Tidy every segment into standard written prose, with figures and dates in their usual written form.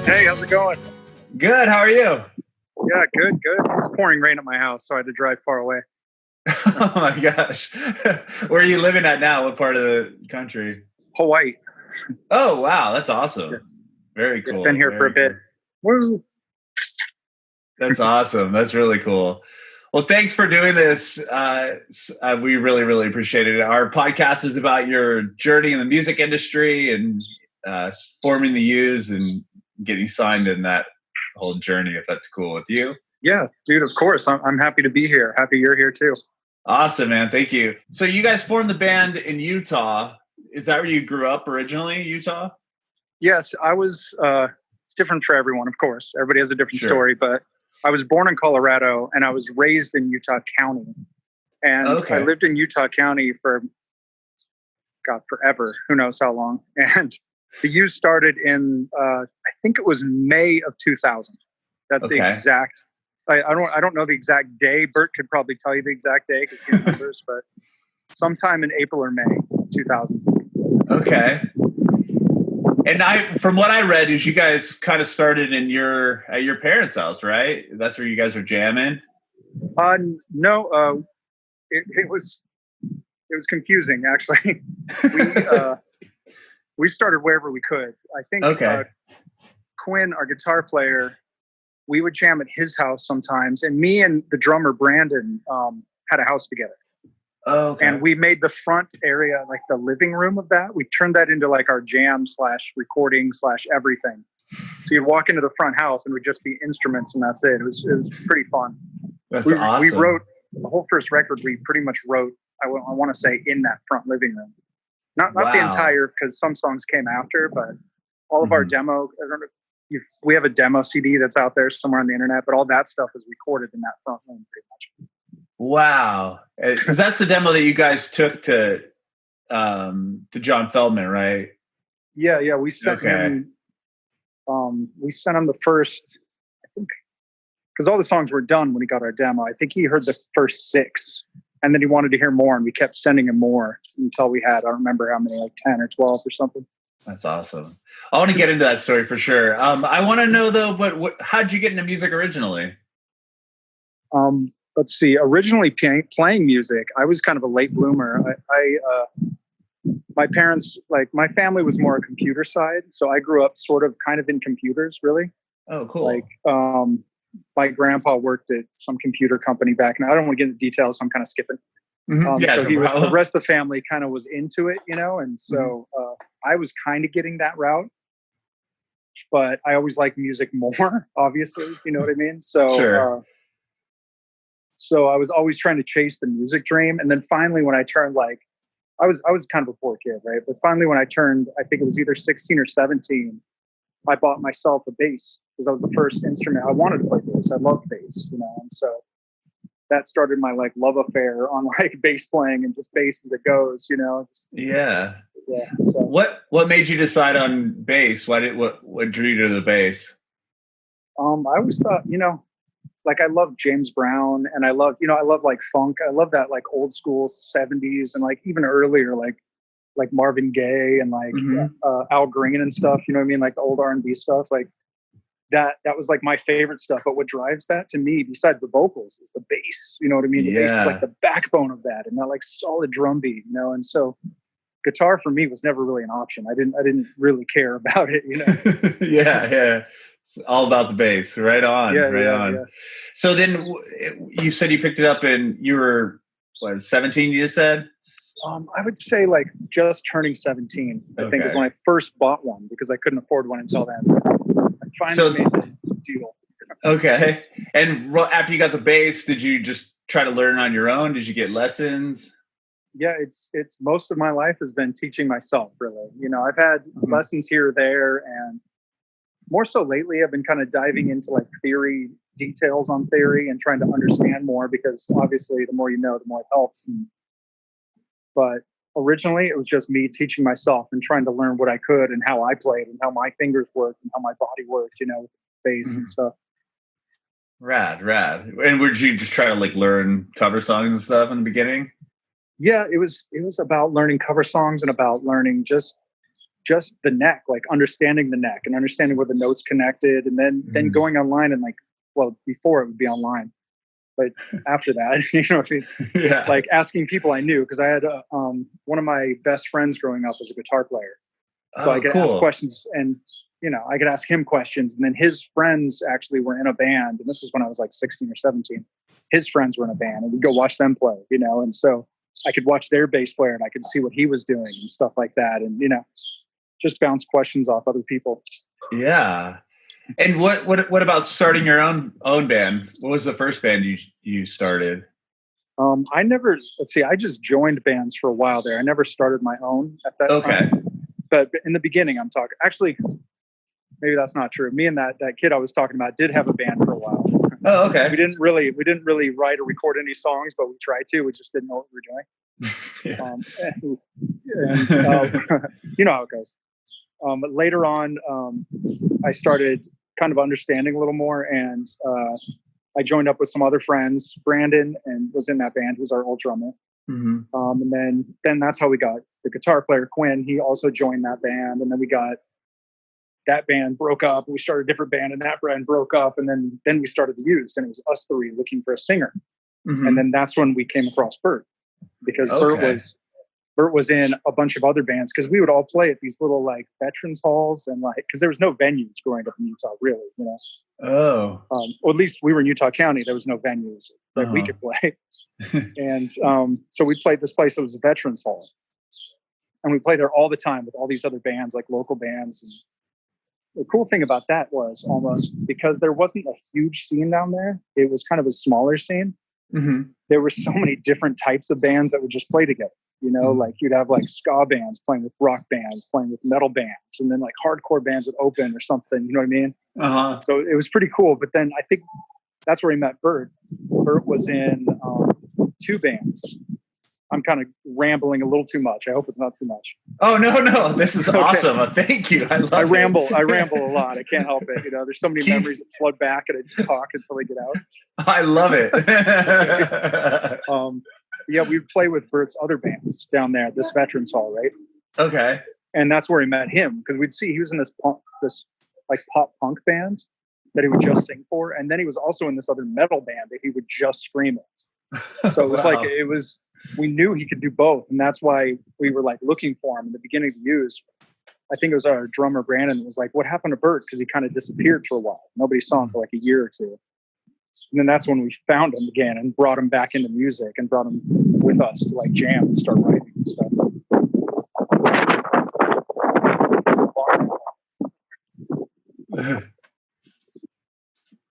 Hey, how's it going? Good. How are you? Yeah, good. It's pouring rain at my house, so I had to drive far away. Oh my gosh. Where are you living at now? What part of the country? Hawaii. Oh, wow. That's awesome. Yeah. Very cool. Been here for a bit. Woo. That's awesome. That's really cool. Well, thanks for doing this. We really, really appreciate it. Our podcast is about your journey in the music industry and forming the Used and getting signed in that whole journey, if that's cool with you. Yeah, dude, of course. I'm happy to be here. Happy you're here too. Awesome, man. Thank you. So you guys formed the band in Utah. Is that where you grew up originally, Utah? Yes, I was, it's different for everyone, of course. Everybody has a different story, but I was born in Colorado and I was raised in Utah County. And I lived in Utah County for, God, forever. Who knows how long. And the Used started in, I think it was May of 2000. That's the exact, I don't know the exact day. Bert could probably tell you the exact day because he remembers, but sometime in April or May 2000. Okay. And from what I read, is you guys kind of started at your parents' house, right? That's where you guys were jamming. No, it was confusing actually. We started wherever we could. I think Quinn, our guitar player, we would jam at his house sometimes, and me and the drummer Brandon had a house together. Oh, okay. And we made the front area like the living room of that. We turned that into like our jam / recording / everything. So you'd walk into the front house and it would just be instruments and that's it. It was pretty fun. That's awesome. We wrote the whole first record. We pretty much wrote, I want to say, in that front living room. Not the entire, because some songs came after, but all of our demo. I don't know if we have a demo CD that's out there somewhere on the internet, but all that stuff is recorded in that front room pretty much. Wow, because that's the demo that you guys took to John Feldman, right? Yeah. We sent him. We sent him the first, I think, because all the songs were done when he got our demo. I think he heard the first 6, and then he wanted to hear more, and we kept sending him more until we had, I don't remember how many, like 10 or 12 or something. That's awesome. I want to get into that story for sure. I want to know though, but how'd you get into music originally? Let's see. Originally playing music, I was kind of a late bloomer. My parents, like my family was more a computer side. So I grew up sort of kind of in computers, really. Oh, cool. Like, my grandpa worked at some computer company back, and I don't want to get into details, so I'm kind of skipping. So the rest of the family kind of was into it, and so I was kind of getting that route, but I always liked music more, obviously, you know what I mean? So, so I was always trying to chase the music dream. And then finally, when I turned, like, I was kind of a poor kid, right? But finally, when I turned, I think it was either 16 or 17, I bought myself a bass because that was the first instrument. I wanted to play bass. I loved bass, and so that started my like love affair on like bass playing and just bass as it goes, Yeah. So what made you decide on bass? What drew you to the bass? I always thought, like I love James Brown and I love like funk. I love that like old school 70s and like even earlier, like Marvin Gaye and like Al Green and stuff, you know what I mean? Like the old R&B stuff, like that was like my favorite stuff. But what drives that to me, besides the vocals, is the bass. You know what I mean? The bass is like the backbone of that, and that like solid drum beat. And so guitar for me was never really an option. I didn't really care about it. Yeah. It's all about the bass. Right on. Yeah. So then you said you picked it up and you were 17? You just said. I would say like just turning 17. I think is when I first bought one because I couldn't afford one until then. I finally made the deal. Okay. And after you got the bass, did you just try to learn on your own? Did you get lessons? Yeah, it's most of my life has been teaching myself, really. I've had lessons here or there, and more so lately I've been kind of diving into like theory, details on theory and trying to understand more because obviously the more you know, the more it helps. But originally it was just me teaching myself and trying to learn what I could and how I played and how my fingers worked and how my body worked, with bass and stuff. Rad. And would you just try to like learn cover songs and stuff in the beginning? Yeah, it was about learning cover songs and about learning just just the neck, like understanding the neck and understanding where the notes connected, and then going online and like, well, before it would be online, but after that, you know what I mean? Yeah. Like asking people I knew, because I had one of my best friends growing up was a guitar player, so I could ask questions, and you know, I could ask him questions, and then his friends actually were in a band, and this is when I was like 16 or 17. His friends were in a band, and we'd go watch them play, you know, and so I could watch their bass player, and I could see what he was doing and stuff like that, and you know, just bounce questions off other people. Yeah. And what about starting your own band? What was the first band you started? I just joined bands for a while there. I never started my own at that time. But in the beginning, actually, maybe that's not true. Me and that kid I was talking about did have a band for a while. Oh, okay. We didn't really write or record any songs, but we tried to. We just didn't know what we were doing. You know how it goes. But later on, I started kind of understanding a little more, and I joined up with some other friends. Brandon and was in that band. He was our old drummer. Mm-hmm. And then that's how we got the guitar player Quinn. He also joined that band, and then we got that band broke up. We started a different band, and that band broke up, and then we started The Used, and it was us three looking for a singer. Mm-hmm. And then that's when we came across Bert, because Bert was in a bunch of other bands, because we would all play at these little like veterans halls, and like, because there was no venues growing up in Utah, really, you know. Oh. Or at least we were in Utah County. There was no venues that we could play. And so we played this place that was a veterans hall, and we played there all the time with all these other bands, like local bands. And the cool thing about that was, almost because there wasn't a huge scene down there, it was kind of a smaller scene. Mm-hmm. There were so many different types of bands that would just play together. You know, like you'd have like ska bands playing with rock bands, playing with metal bands, and then like hardcore bands would open or something. You know what I mean? Uh-huh. So it was pretty cool. But then I think that's where he met Bert. Bert was in two bands. I'm kind of rambling a little too much. I hope it's not too much. Oh, no. This is awesome. Thank you. I ramble a lot. I can't help it. You know, there's so many memories that flood back, and I just talk until they get out. I love it. Yeah, we'd play with Bert's other bands down there at this veterans hall, right? Okay. And that's where he met him, because we'd see he was in this like pop punk band that he would just sing for, and then he was also in this other metal band that he would just scream in. So it was like we knew he could do both, and that's why we were like looking for him in the beginning to use. I think it was our drummer Brandon was like, "What happened to Bert?" Because he kind of disappeared for a while. Nobody saw him for like a year or two. And then that's when we found him again and brought him back into music and brought him with us to like jam and start writing and stuff.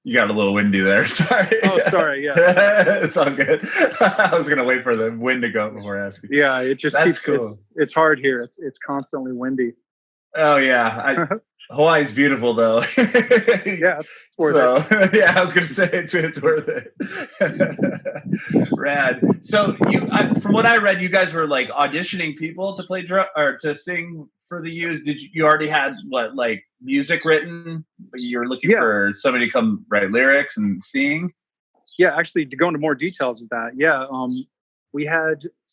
You got a little windy there. Sorry. Oh, sorry. Yeah. It's all good. I was going to wait for the wind to go before asking. Yeah. It just That's cool. It's hard here. It's constantly windy. Oh yeah. Hawaii's beautiful though. Yeah, it's worth it. Yeah, I was gonna say it's worth it. Rad. So from what I read, you guys were like auditioning people to play drum or to sing for The Used. Did you already had like music written? You were looking for somebody to come write lyrics and sing? Yeah, actually, to go into more details of that,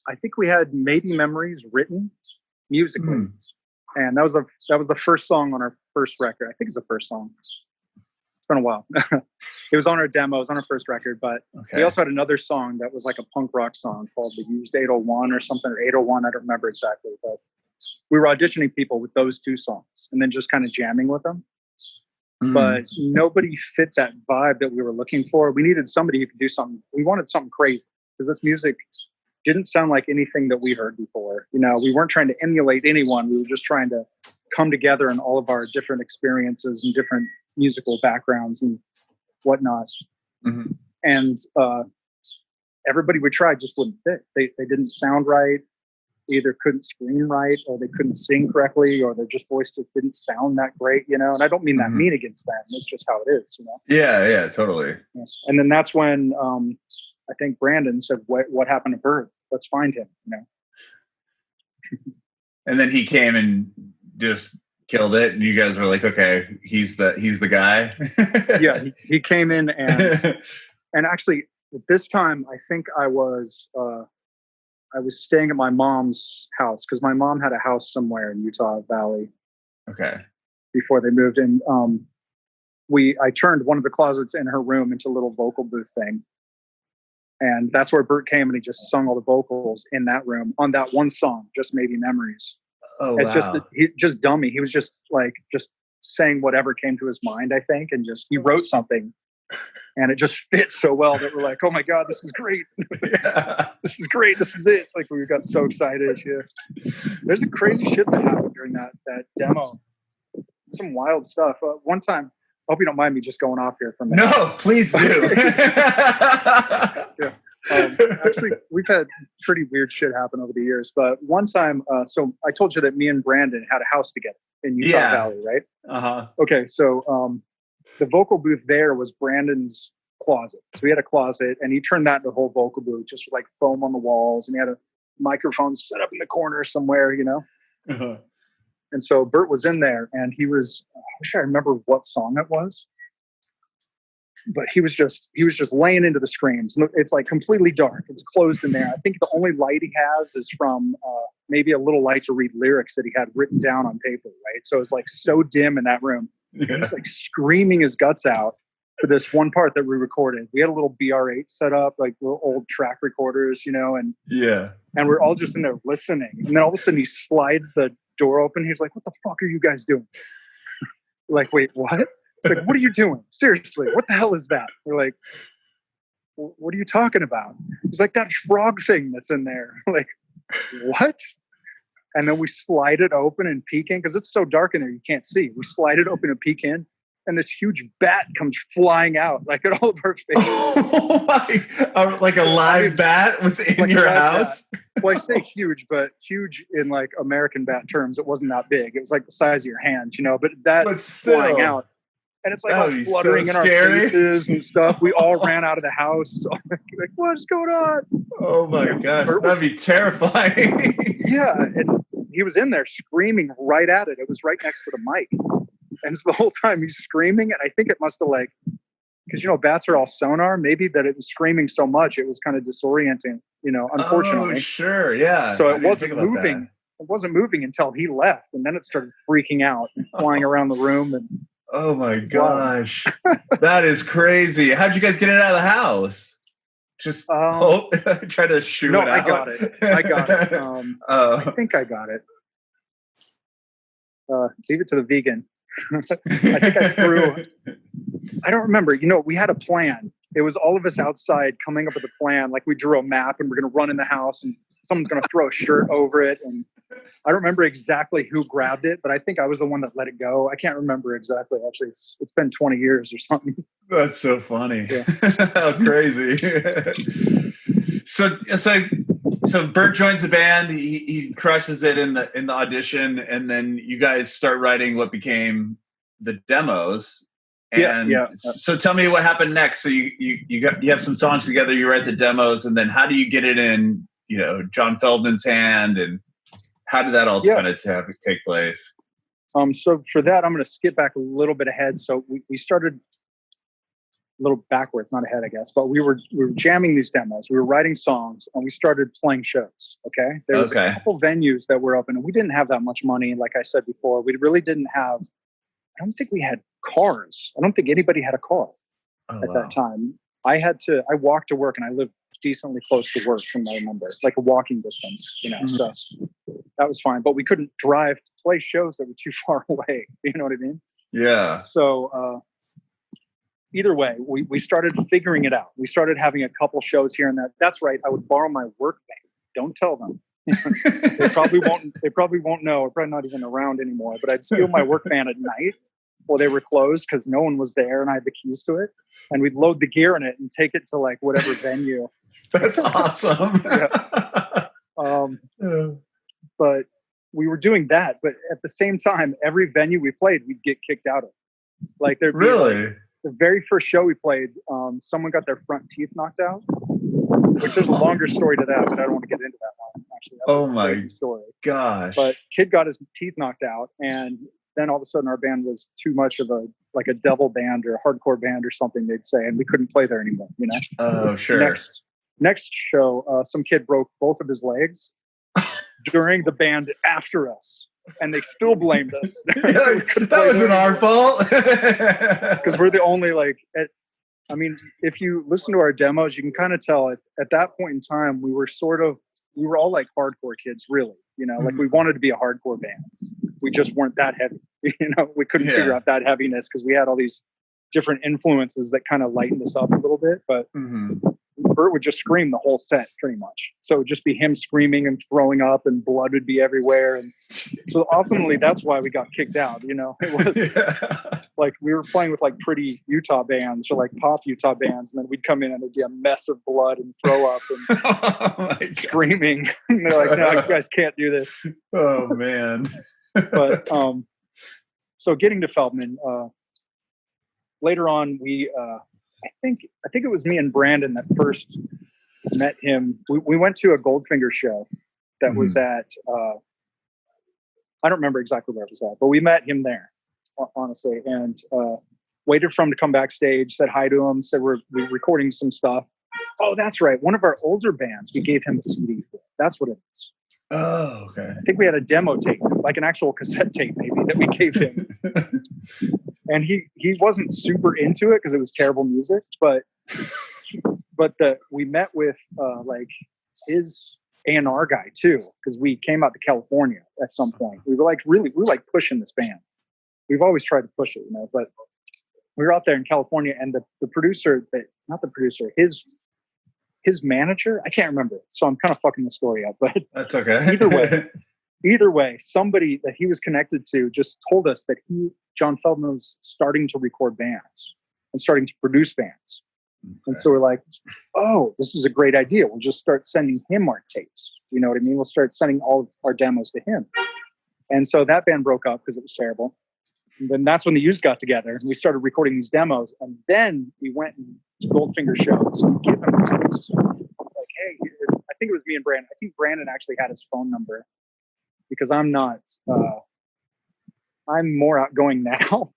I think we had Maybe Memories written musically. And that was the first song on our first record. I think it's the first song. It's been a while. It was on our demo. It was on our first record. But we also had another song that was like a punk rock song called The Used 801 or something, or 801. I don't remember exactly. But we were auditioning people with those two songs and then just kind of jamming with them. But nobody fit that vibe that we were looking for. We needed somebody who could do something. We wanted something crazy, because this music didn't sound like anything that we heard before. You know, we weren't trying to emulate anyone. We were just trying to come together in all of our different experiences and different musical backgrounds and whatnot. Mm-hmm. And everybody we tried just wouldn't fit. They didn't sound right. Either couldn't scream right, or they couldn't sing correctly, or their voice just didn't sound that great, you know? And I don't mean that mean against them. It's just how it is, you know? Yeah, totally. Yeah. And then that's when I think Brandon said, what happened to Bert? Let's find him, you know? And then he came and just killed it, and you guys were like, okay, he's the guy. Yeah, he came in and actually at this time I think I was I was staying at my mom's house because my mom had a house somewhere in Utah Valley. Okay. Before they moved in, I turned one of the closets in her room into a little vocal booth thing. And that's where Bert came and he just sung all the vocals in that room on that one song, Just Maybe Memories. Oh, it's wow. just dummy. He was just saying whatever came to his mind, I think. And he wrote something and it just fit so well that we're like, oh my God, this is great. Yeah. This is great. This is it. Like we got so excited. Yeah. There's a crazy shit that happened during that demo. Some wild stuff. One time, I hope you don't mind me just going off here for a minute. No, please do. Yeah. Actually, we've had pretty weird shit happen over the years. But one time, so I told you that me and Brandon had a house together in Utah Valley, right? Uh-huh. Okay, so the vocal booth there was Brandon's closet. So he had a closet, and he turned that into a whole vocal booth, just with like foam on the walls, and he had a microphone set up in the corner somewhere, you know? Uh-huh. And so Bert was in there, and I wish I remember what song it was, but he was just laying into the screams. It's like completely dark. It's closed in there. I think the only light he has is from maybe a little light to read lyrics that he had written down on paper, right? So it's like so dim in that room. Yeah. He's like screaming his guts out for this one part that we recorded. We had a little BR8 set up, like little old track recorders, you know, and we're all just in there listening. And then all of a sudden he slides the door open. He's like, what the fuck are you guys doing? Like, wait, what? It's like, what are you doing? Seriously, what the hell is that? We're like, what are you talking about? He's like, that frog thing that's in there. Like, what? And then we slide it open and peek in because it's so dark in there you can't see. We slide it open and peek in, and this huge bat comes flying out like at all of our faces. Oh my! Like a live bat was in like your house? Bat. Well, I say huge, but huge in like American bat terms. It wasn't that big. It was like the size of your hand, you know. But still, flying out, and it's like all fluttering in our faces and stuff. We all ran out of the house. So like, what's going on? Oh my gosh, that'd be terrifying. Yeah, and he was in there screaming right at it. It was right next to the mic. And so the whole time he's screaming, and I think it must have because, you know, bats are all sonar, maybe that it was screaming so much, it was kind of disorienting, you know, unfortunately. Oh, sure, yeah. So it wasn't moving. It wasn't moving until he left, and then it started freaking out and flying around the room. And oh my gosh, that is crazy. How'd you guys get it out of the house? Just try to shoot it out? I got it. I think I got it. Leave it to the vegan. I think I threw. I don't remember. You know, we had a plan. It was all of us outside coming up with a plan. Like we drew a map and we're going to run in the house and someone's going to throw a shirt over it. And I don't remember exactly who grabbed it, but I think I was the one that let it go. I can't remember exactly. Actually, it's been 20 years or something. That's so funny. Yeah. How crazy. So Bert joins the band. He crushes it in the audition, and then you guys start writing what became the demos. And so tell me what happened next. So you have some songs together. You write the demos, and then how do you get it in, you know, John Feldman's hand, and how did that all kind of take place? So for that, I'm going to skip back a little bit ahead. So we started a little backwards, not ahead, I guess, but we were jamming these demos. We were writing songs, and we started playing shows. Okay, there was a couple venues that were open, and we didn't have that much money. Like I said before, we really didn't have. I don't think we had cars. I don't think anybody had a car at that time. I walked to work, and I lived decently close to work, from what I remember, like a walking distance, you know. Mm-hmm. So that was fine, but we couldn't drive to play shows that were too far away. You know what I mean? Yeah. So either way, we started figuring it out. We started having a couple shows here and there. That's right. I would borrow my work van. Don't tell them. They probably won't know. We're probably not even around anymore. But I'd steal my work van at night while they were closed because no one was there and I had the keys to it. And we'd load the gear in it and take it to like whatever venue. That's awesome. But we were doing that. But at the same time, every venue we played, we'd get kicked out of. Like there'd be the very first show we played, someone got their front teeth knocked out. Which there's a longer story to that, but I don't want to get into that one. Actually, that's a crazy story. Gosh! But kid got his teeth knocked out, and then all of a sudden our band was too much of a devil band or a hardcore band or something they'd say, and we couldn't play there anymore. You know? Oh, sure. Next show, some kid broke both of his legs during the band after us, and they still blamed us. That wasn't our fault. Because we're the only if you listen to our demos, you can kind of tell at that point in time, we were all like hardcore kids, really. Like we wanted to be a hardcore band. We just weren't that heavy. We couldn't figure out that heaviness because we had all these different influences that kind of lightened us up a little bit. But Bert would just scream the whole set pretty much. So it would just be him screaming and throwing up and blood would be everywhere. And so ultimately that's why we got kicked out. It was like we were playing with like pretty Utah bands or like pop Utah bands. And then we'd come in and it'd be a mess of blood and throw up and screaming. And they're like, no, you guys can't do this. Oh man. But so getting to Feldman, later on, I think it was me and Brandon that first met him. We went to a Goldfinger show that was at, I don't remember exactly where it was at, but we met him there, honestly, and waited for him to come backstage, said hi to him, said we're recording some stuff. Oh, that's right. One of our older bands, we gave him a CD for. That's what it is. Oh, okay. I think we had a demo tape, like an actual cassette tape maybe, that we gave him. And he wasn't super into it because it was terrible music, but we met with like his A&R guy too, because we came out to California at some point. We were pushing this band. We've always tried to push it, but we were out there in California, and the producer, his manager, I can't remember, so I'm kind of fucking the story up, but that's okay. Either way, somebody that he was connected to just told us that John Feldman was starting to record bands and starting to produce bands. Okay. And so we're like, oh, this is a great idea. We'll just start sending him our tapes. You know what I mean? We'll start sending all of our demos to him. And so that band broke up because it was terrible. And then that's when the Used got together and we started recording these demos. And then we went to Goldfinger shows to give him the tapes. Like, hey, I think it was me and Brandon. I think Brandon actually had his phone number. Because I'm not, I'm more outgoing now.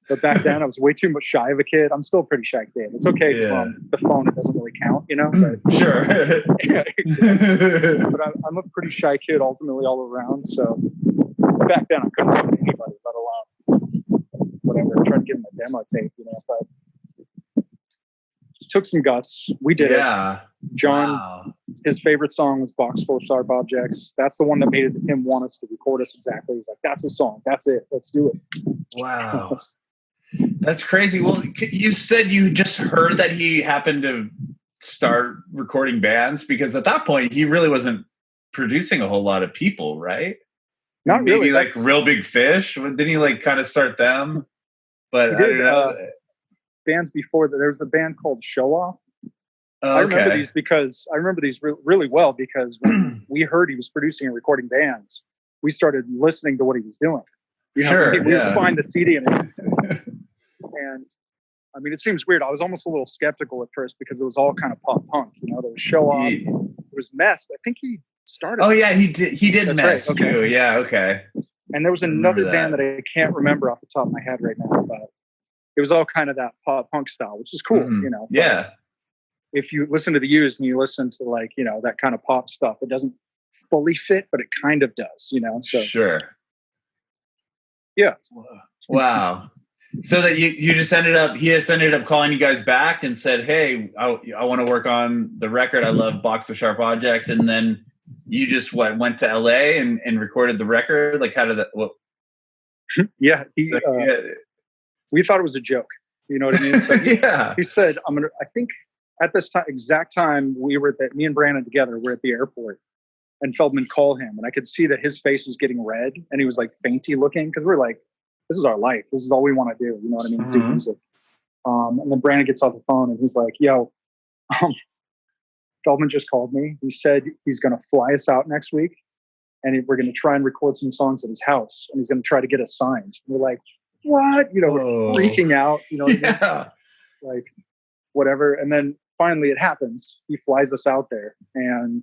But back then I was way too much shy of a kid. I'm still a pretty shy kid. It's okay from the phone, it doesn't really count, But, sure. But I'm a pretty shy kid ultimately all around. So back then I couldn't talk to anybody, let alone whatever. I tried to give him a demo tape, but just took some guts. We did it. John, his favorite song was Box Full of Sharp Objects. That's the one that made him want us to record us exactly. He's like, that's the song. That's it. Let's do it. Wow. That's crazy. Well, you said you just heard that he happened to start recording bands, because at that point he really wasn't producing a whole lot of people, right? Not Maybe really. Like Real Big Fish. Didn't he like kind of start them? But I don't know. Bands before that, there was a band called Show Off. Okay. I remember these really well because when we heard he was producing and recording bands, we started listening to what he was doing. We would find the CD and I mean, it seems weird. I was almost a little skeptical at first because it was all kind of pop punk. There was Show Off. It was Mess. I think he started. Oh yeah, he did Mess right. Okay. too. Yeah, okay. And there was another band that I can't remember off the top of my head right now, but it was all kind of that pop punk style, which is cool. Yeah. If you listen to the Used and you listen to that kind of pop stuff, it doesn't fully fit, but it kind of does, So sure. Yeah. Wow. So that he just ended up calling you guys back and said, hey, I want to work on the record. I love Box of Sharp Objects. And then you just went to LA and recorded the record. Like, how did that? Yeah. We thought it was a joke. You know what I mean? So he said, I think at this exact time me and Brandon together were at the airport, and Feldman called him, and I could see that his face was getting red and he was like fainty looking, because we're like, this is our life. This is all we want to do. You know what I mean? Do music. And then Brandon gets off the phone and he's like, yo, Feldman just called me. He said he's going to fly us out next week and we're going to try and record some songs at his house, and he's going to try to get us signed. And we're like, what? We're freaking out, what I mean? Like, whatever. And then finally it happens. He flies us out there, and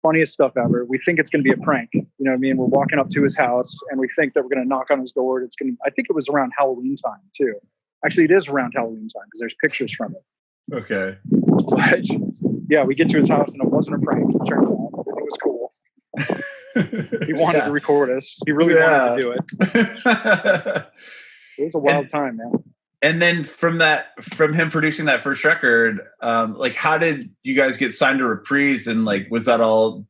funniest stuff ever. We think it's going to be a prank. You know what I mean? We're walking up to his house and we think that we're going to knock on his door. I think it was around Halloween time too. Actually, it is around Halloween time because there's pictures from it. Okay. But yeah, we get to his house and it wasn't a prank. It turns out it was cool. He wanted to record us. He really wanted to do it. It was a wild time, man. And then from him producing that first record, like, how did you guys get signed to Reprise? And like, was that all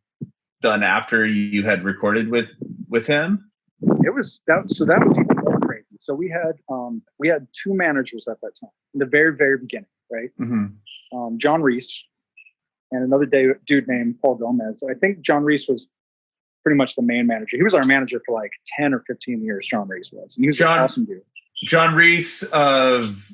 done after you had recorded with him? It was that. So that was even more crazy. So we had two managers at that time in the very, very beginning, right? Mm-hmm. John Reese and another dude named Paul Gomez. I think John Reese was pretty much the main manager. He was our manager for like 10 or 15 years. John Reese was. And he was an awesome dude. John Reese of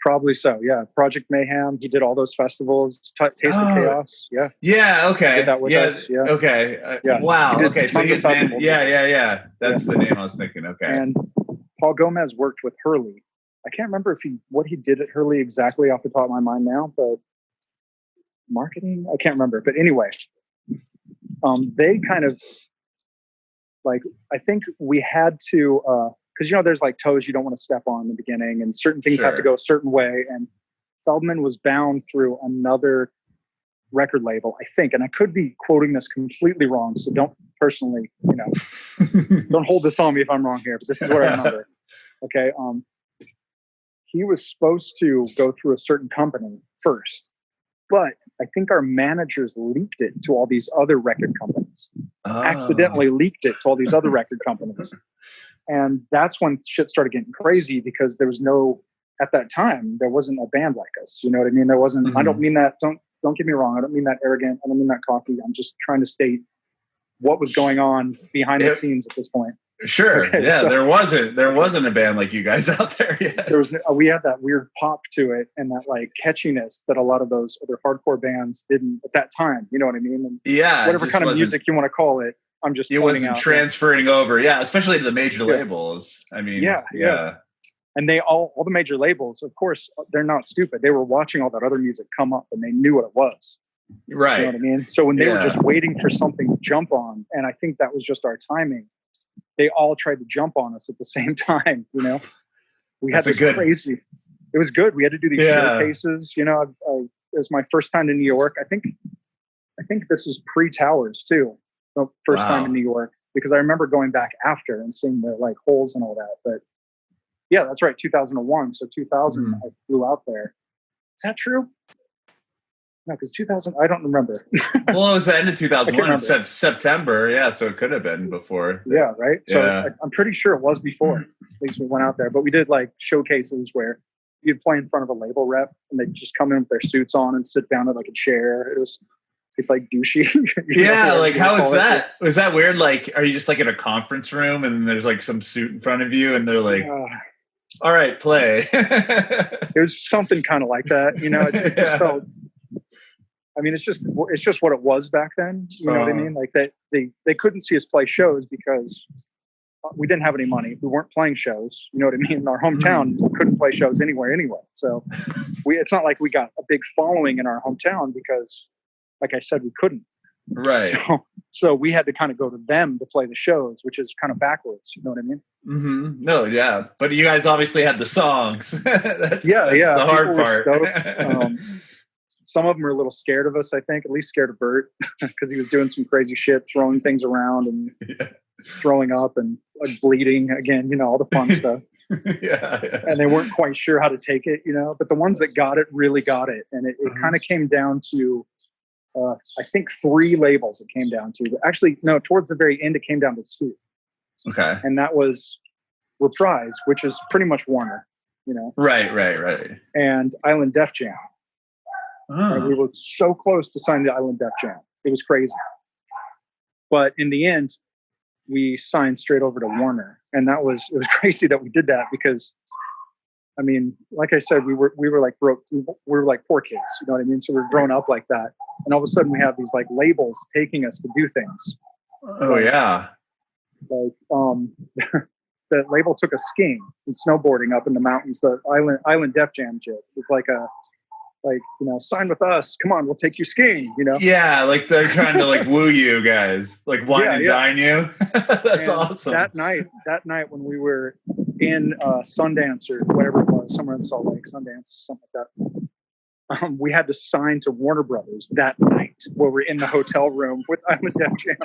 probably so, yeah. Project Mayhem. He did all those festivals. Taste of Chaos. Yeah. Yeah. Okay. He did that with us. Yeah. Okay. Wow. Okay. So his name. Yeah. That's the name I was thinking. Okay. And Paul Gomez worked with Hurley. I can't remember what he did at Hurley exactly off the top of my mind now, but marketing, I can't remember. But anyway, they kind of like, I think we had to. Because, there's like toes you don't want to step on in the beginning and certain things have to go a certain way. And Feldman was bound through another record label, I think. And I could be quoting this completely wrong. So don't personally, don't hold this on me if I'm wrong here. But this is what I remember. Okay. He was supposed to go through a certain company first. But I think our managers leaked it to all these other record companies. Accidentally leaked it to all these other record companies. And that's when shit started getting crazy because there was at that time, there wasn't a band like us. You know what I mean? There wasn't, I don't mean that, don't get me wrong. I don't mean that arrogant. I don't mean that cocky. I'm just trying to state what was going on behind the scenes at this point. Sure. Okay, yeah. So, there wasn't a band like you guys out there yet. We had that weird pop to it and that like catchiness that a lot of those other hardcore bands didn't at that time. You know what I mean? And whatever kind of music you want to call it. I'm just pointing out. Transferring over. Yeah. Especially to the major labels. I mean, yeah. And they all the major labels, of course, they're not stupid. They were watching all that other music come up and they knew what it was. Right. You know what I mean? So when they were just waiting for something to jump on, and I think that was just our timing, they all tried to jump on us at the same time. We had this crazy. It was good. We had to do these showcases. It was my first time in New York. I think this was pre-Towers too. The first time in New York, because I remember going back after and seeing the like holes and all that. But yeah, that's right. 2001. So 2000, I flew out there. Is that true? No, because 2000, I don't remember. Well, it was the end of 2001, September. Yeah, so it could have been before. Yeah, right. So I'm pretty sure it was before. At least we went out there, but we did like showcases where you'd play in front of a label rep, and they'd just come in with their suits on and sit down at like a chair. It's like douchey. Yeah, like how is that? Was that weird? Like, are you just like in a conference room and there's like some suit in front of you, and they're like, "All right, play." It was something kind of like that, It just felt. I mean, it's just what it was back then. You know what I mean? Like they couldn't see us play shows because we didn't have any money. We weren't playing shows. You know what I mean? In our hometown, we couldn't play shows anywhere anyway. So it's not like we got a big following in our hometown because, like I said, we couldn't. Right. So we had to kind of go to them to play the shows, which is kind of backwards. You know what I mean? Mm-hmm. No, yeah. But you guys obviously had the songs. that's the hard part. Some of them were a little scared of us, I think, at least scared of Bert because he was doing some crazy shit, throwing things around and throwing up and like bleeding again, all the fun stuff. Yeah. And they weren't quite sure how to take it, but the ones that got it really got it. And it kind of came down to, I think 3 labels it came down to. Actually, no, towards the very end, it came down to 2. Okay. And that was Reprise, which is pretty much Warner, Right. And Island Def Jam. And we were so close to signing the Island Def Jam. It was crazy. But in the end, we signed straight over to Warner. And it was crazy that we did that because, I mean, like I said, we were like broke. We were like poor kids, you know what I mean? So we were growing up like that. And all of a sudden we have these like labels taking us to do things. Oh, yeah. Like, the label took us skiing and snowboarding up in the mountains. The Island Def Jam shit. It's like sign with us. Come on, we'll take you skiing, Yeah, like they're trying to like woo you guys, like wine and dine you. That's awesome. That night when we were in Sundance or whatever it was, somewhere in Salt Lake, Sundance, something like that. we had to sign to Warner Brothers that night where we're in the hotel room with I'm a Def Jam.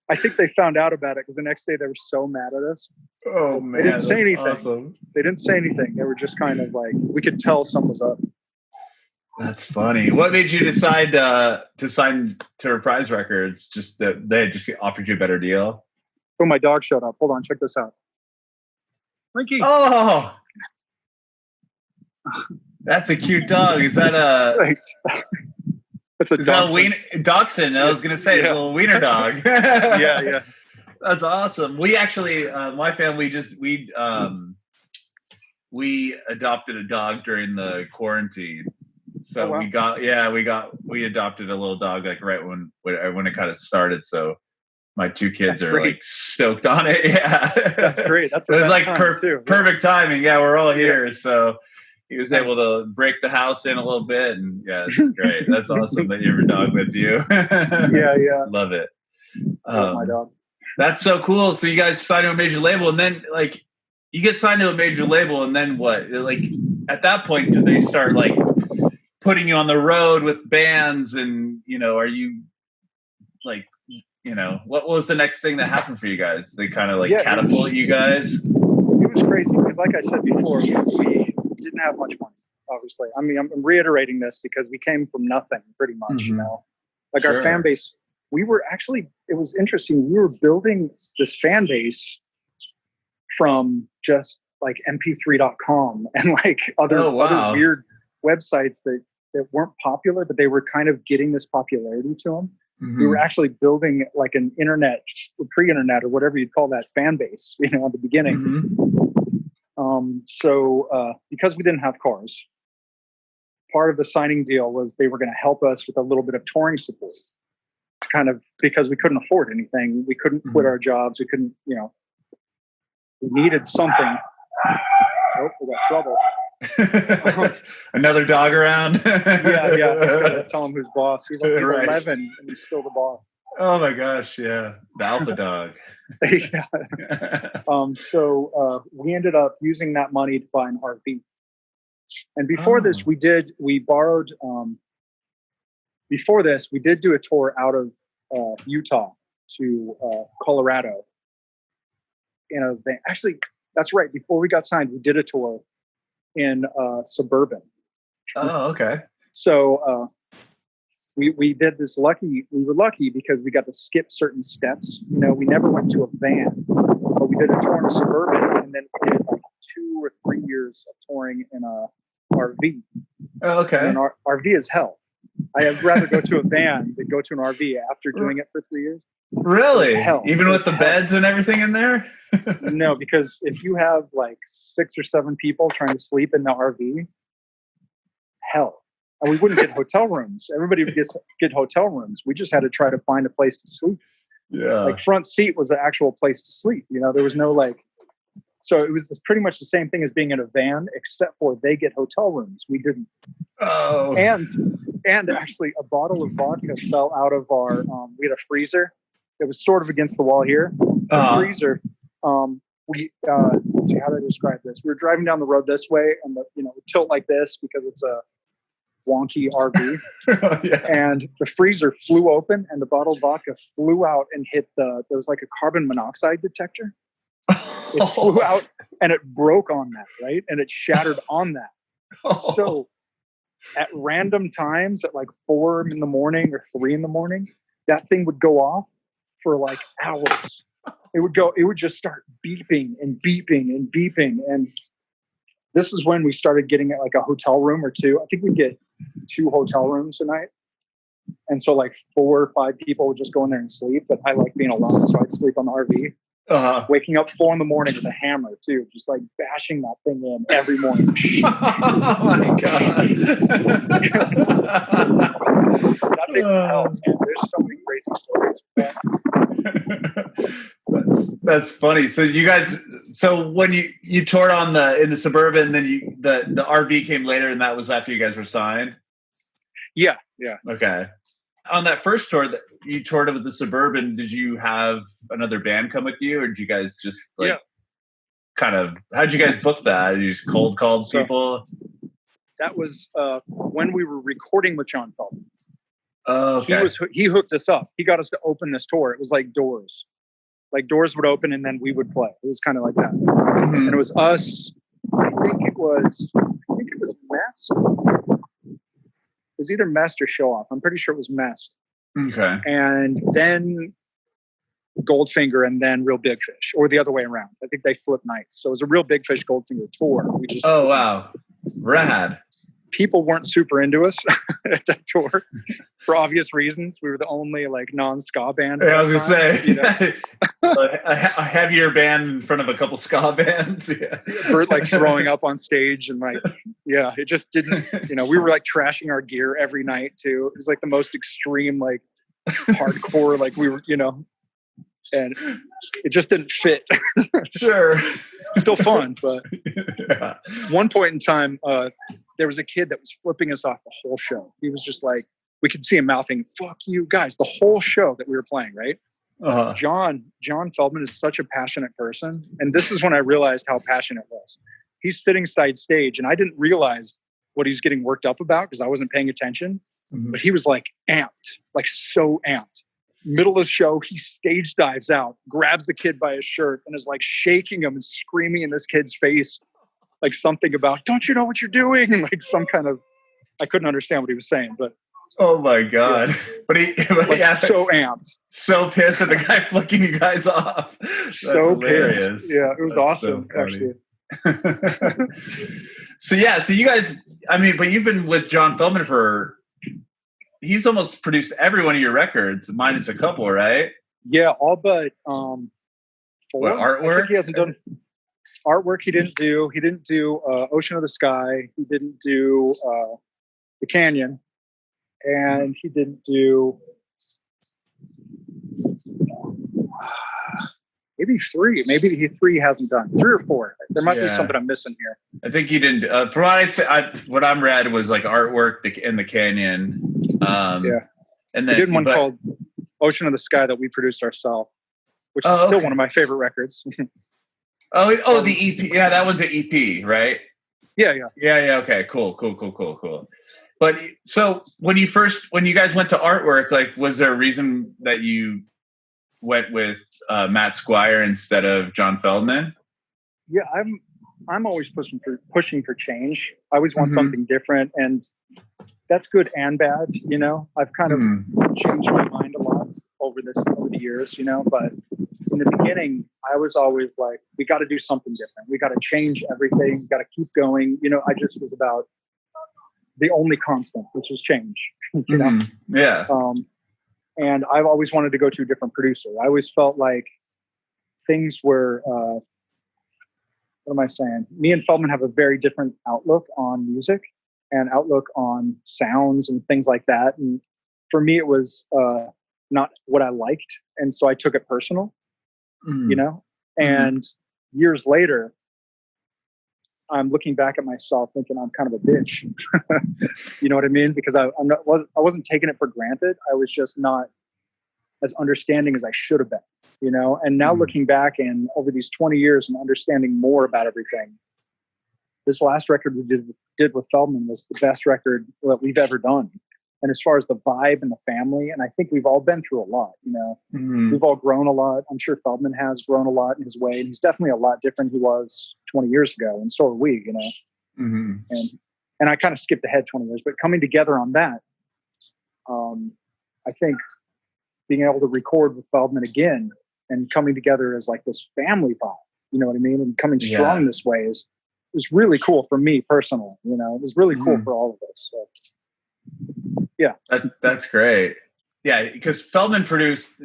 I think they found out about it because the next day they were so mad at us. Oh man, they didn't say anything. Awesome. They didn't say anything. They were just kind of like, we could tell something was up. That's funny. What made you decide to sign to Reprise Records? Just that they just offered you a better deal? Oh, my dog showed up. Hold on, check this out. Ricky. Oh, that's a cute dog. Is that a? Thanks. That's a dachshund. Dachshund. I was going to say, it's a little wiener dog. Yeah. That's awesome. We actually, my family we adopted a dog during the quarantine. So we adopted a little dog like right when it kind of started. So my two kids are like stoked on it. Yeah, that's great. It was like perfect timing. Yeah, we're all here, so he was able to break the house in a little bit, and it's great. That's awesome that you have a dog with you. Yeah, love it. My dog. That's so cool. So you guys signed to a major label, and then like you get signed to a major label, and then what? Like at that point, do they start like putting you on the road with bands, and are you like, what was the next thing that happened for you guys? They kind of like catapult you guys. It was crazy because, like I said before, we didn't have much money. Obviously, I mean, I'm reiterating this because we came from nothing, pretty much. Like our fan base. We were actually. It was interesting. We were building this fan base from just like mp3.com and like other weird websites that weren't popular, but they were kind of getting this popularity to them. We were actually building like an internet, pre-internet or whatever you'd call that fan base, at the beginning. So because we didn't have cars, part of the signing deal was they were going to help us with a little bit of touring support, kind of because we couldn't afford anything. We couldn't quit our jobs. We couldn't, we needed something. Oh, we got trouble. Another dog around. Yeah. I gotta tell him who's boss. He's 11 and he's still the boss. Oh my gosh, yeah. The alpha dog. So we ended up using that money to buy an RV. And before this, we did do a tour out of Utah to Colorado in a van. Actually, that's right. Before we got signed, we did a tour in Suburban. Oh, okay. So we did this we were lucky because we got to skip certain steps. We never went to a van, but we did a tour in a Suburban, and then we did like 2 or 3 years of touring in a RV. Oh, okay. And an RV is hell. I'd rather go to a van than go to an RV after doing it for 3 years. Really? Even with the beds and everything in there? No, because if you have like 6 or 7 people trying to sleep in the RV, hell. And we wouldn't get hotel rooms. Everybody would get hotel rooms. We just had to try to find a place to sleep. Yeah. Like front seat was the actual place to sleep. There was no like. So it was pretty much the same thing as being in a van, except for they get hotel rooms. We didn't. Oh. And actually, a bottle of vodka fell out of our. We had a freezer. It was sort of against the wall here. The freezer. Let's see how to describe this. We were driving down the road this way, and we tilt like this because it's a wonky RV. And the freezer flew open, and the bottle of vodka flew out and hit there was like a carbon monoxide detector. It flew out and it broke on that, right? And it shattered on that. So at random times at like 4 in the morning or 3 in the morning, that thing would go off for like hours. It would just start beeping and beeping and beeping. And this is when we started getting like a hotel room or 2. I think we'd get 2 hotel rooms a night. And so like 4 or 5 people would just go in there and sleep. But I like being alone, so I'd sleep on the RV. Waking up 4 in the morning with a hammer too, just like bashing that thing in every morning. Oh my god! That thing was hell, man. There's so many crazy stories. That's funny. So you guys, when you toured in the Suburban, then the RV came later, and that was after you guys were signed. Yeah. Okay. On that first tour that you toured with the Suburban, did you have another band come with you, or did you guys just how'd you guys book that? You just cold called people? That was when we were recording with John Feldman. Oh, okay. He hooked us up. He got us to open this tour. It was like doors. Like doors would open and then we would play. It was kind of like that. Mm-hmm. And it was us. I think it was Mest. It was either Mest or Show Off. I'm pretty sure it was Mest. Okay. And then Goldfinger and then Real Big Fish, or the other way around. I think they flipped nights. So it was a Real Big Fish Goldfinger tour. Oh, wow. Rad. People weren't super into us at that tour for obvious reasons. We were the only like non-ska band. Yeah, I was gonna say, a heavier band in front of a couple ska bands. Yeah. Bert like throwing up on stage and like, yeah, it just didn't. We were like trashing our gear every night too. It was like the most extreme, like hardcore, like we were, and it just didn't fit. Sure, still fun, but one point in time, there was a kid that was flipping us off the whole show. He was just like, we could see him mouthing, "Fuck you guys," the whole show that we were playing, right? Uh-huh. John Feldman is such a passionate person. And this is when I realized how passionate it was. He's sitting side stage and I didn't realize what he's getting worked up about because I wasn't paying attention. Mm-hmm. But he was like amped, like so amped. Middle of the show, he stage dives out, grabs the kid by his shirt and is like shaking him and screaming in this kid's face. Like something about, "Don't you know what you're doing?" And like some kind of, I couldn't understand what he was saying, but. Oh my God. Yeah. But so amped. So pissed at the guy flicking you guys off. That's so hilarious. Pissed. Yeah, it was awesome, actually. So you guys, but you've been with John Feldman he's almost produced every one of your records, minus a couple, right? Yeah, all but 4. What, Artwork? I think he hasn't done Artwork. He didn't do Ocean of the Sky. He didn't do The Canyon. And he didn't do maybe 3. Maybe 3 hasn't done 3 or 4. There might be something I'm missing here. I think he didn't. From what what I'm read was like Artwork in the Canyon. And then he did one called Ocean of the Sky that we produced ourselves, which is still one of my favorite records. the EP. Yeah, that was the EP, right? Yeah. Okay, cool. But so when you guys went to Artwork, like, was there a reason that you went with Matt Squire instead of John Feldman? Yeah, I'm always pushing for change. I always want something different, and that's good and bad. I've kind of changed my mind a lot over the years. But in the beginning, I was always like, we got to do something different. We got to change everything. We got to keep going. I just was about the only constant, which is change. Yeah. And I've always wanted to go to a different producer. I always felt like things were, what am I saying? Me and Feldman have a very different outlook on music and outlook on sounds and things like that. And for me, it was not what I liked. And so I took it personal, and years later, I'm looking back at myself thinking I'm kind of a bitch. You know what I mean? Because I wasn't taking it for granted. I was just not as understanding as I should have been, and now looking back and over these 20 years and understanding more about everything, this last record we did with Feldman was the best record that we've ever done. And as far as the vibe and the family, and I think we've all been through a lot, we've all grown a lot. I'm sure Feldman has grown a lot in his way. And he's definitely a lot different than he was 20 years ago. And so are we, And I kind of skipped ahead 20 years, but coming together on that, I think being able to record with Feldman again and coming together as like this family vibe, you know what I mean? And coming strong this way is really cool for me personally, it was really cool for all of us. So. Yeah, that's great. Yeah, because Feldman produced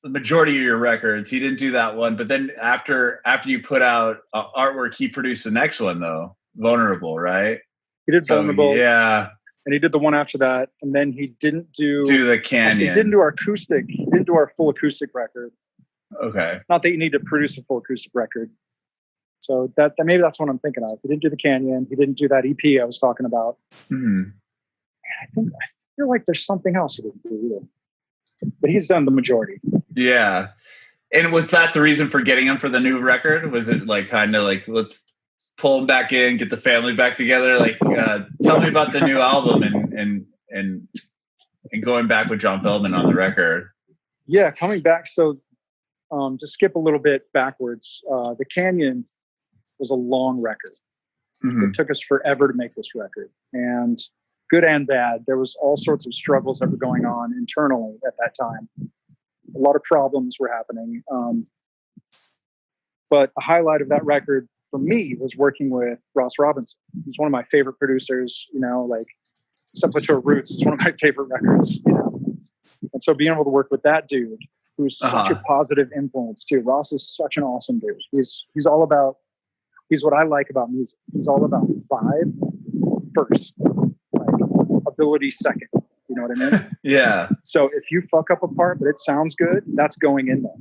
the majority of your records. He didn't do that one, but then after you put out Artwork, he produced the next one though, Vulnerable, right? He did Vulnerable, yeah, and he did the one after that, and then he didn't do the Canyon. Actually, he didn't do our acoustic. He didn't do our full acoustic record. Okay, not that you need to produce a full acoustic record. So that maybe that's what I'm thinking of. He didn't do the Canyon. He didn't do that EP I was talking about. I feel like there's something else he didn't do either. But he's done the majority. Yeah. And was that the reason for getting him for the new record? Was it like kind of like, let's pull him back in, get the family back together? Like, tell me about the new album and going back with John Feldmann on the record. Yeah, coming back. So to skip a little bit backwards, The Canyon was a long record. Mm-hmm. It took us forever to make this record, and good and bad. There was all sorts of struggles that were going on internally at that time. A lot of problems were happening. But a highlight of that record for me was working with Ross Robinson. He's one of my favorite producers, you know, like Sepultura Roots is one of my favorite records, you know. And so being able to work with that dude, who's such a positive influence too. Ross is such an awesome dude. He's what I like about music. He's all about vibe first, like ability second. You know what I mean? Yeah. So if you fuck up a part, but it sounds good, that's going in there.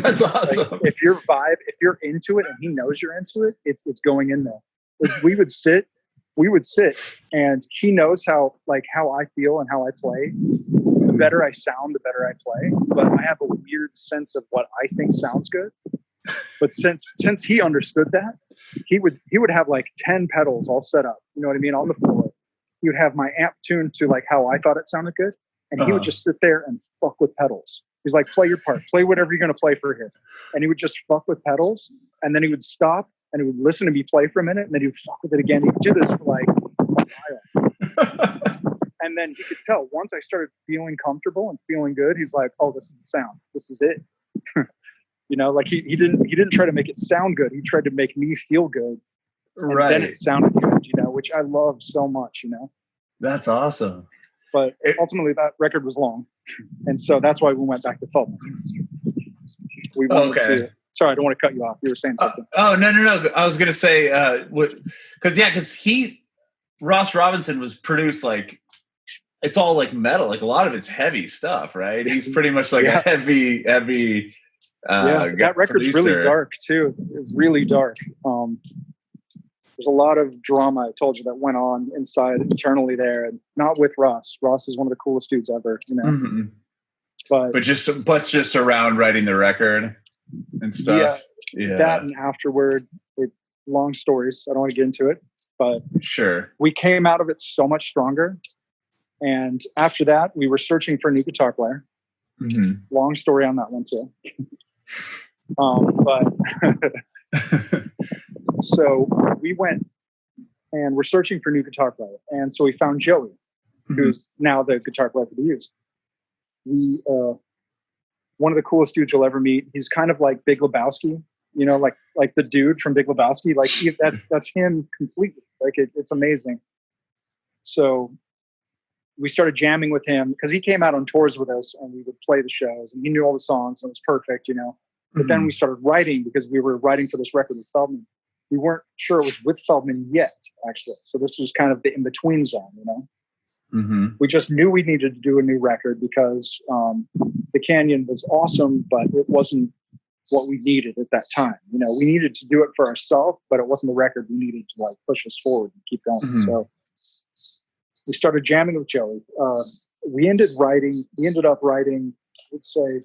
That's awesome. Like if you're into it and he knows you're into it, it's going in there. Like we would sit and he knows how I feel and how I play. The better I sound, the better I play. But I have a weird sense of what I think sounds good. But since he understood that, he would have like 10 pedals all set up, you know what I mean, on the floor. He would have my amp tuned to like how I thought it sounded good. And he would just sit there and fuck with pedals. He's like, play your part, play whatever you're going to play for here. And he would just fuck with pedals. And then he would stop and he would listen to me play for a minute. And then he would fuck with it again. He would do this for like a while. And then he could tell once I started feeling comfortable and feeling good, he's like, oh, this is the sound. This is it. You know, like he didn't try to make it sound good. He tried to make me feel good. And then it sounded good, you know, which I love so much, you know. That's awesome. But ultimately that record was long. And so that's why we went back to Feldmann. We wanted to. Sorry, I don't want to cut you off. You were saying something. No. I was going to say, because Ross Robinson was produced like, it's all like metal. Like a lot of it's heavy stuff, right? He's pretty much like a heavy. That record's producer. Really dark too. Really dark. There's a lot of drama, I told you, that went on inside internally there, and not with Ross. Ross is one of the coolest dudes ever, you know. Mm-hmm. But just around writing the record and stuff. Yeah. That and afterward, long stories. I don't want to get into it, but sure, we came out of it so much stronger. And after that, we were searching for a new guitar player. Mm-hmm. Long story on that one too. But so we went and we're searching for a new guitar player. And so we found Joey, who's now the guitar player for The Used. One of the coolest dudes you'll ever meet. He's kind of like Big Lebowski, you know, like the dude from Big Lebowski. Like that's him completely. Like it's amazing. So we started jamming with him because he came out on tours with us and we would play the shows and he knew all the songs and it was perfect, you know. But then we started writing because we were writing for this record with Feldmann. We weren't sure it was with Feldmann yet, actually. So this was kind of the in-between zone, you know. Mm-hmm. We just knew we needed to do a new record because The Canyon was awesome, but it wasn't what we needed at that time. You know, we needed to do it for ourselves, but it wasn't the record we needed to like push us forward and keep going. Mm-hmm. So we started jamming with Joey. We ended up writing, let's say,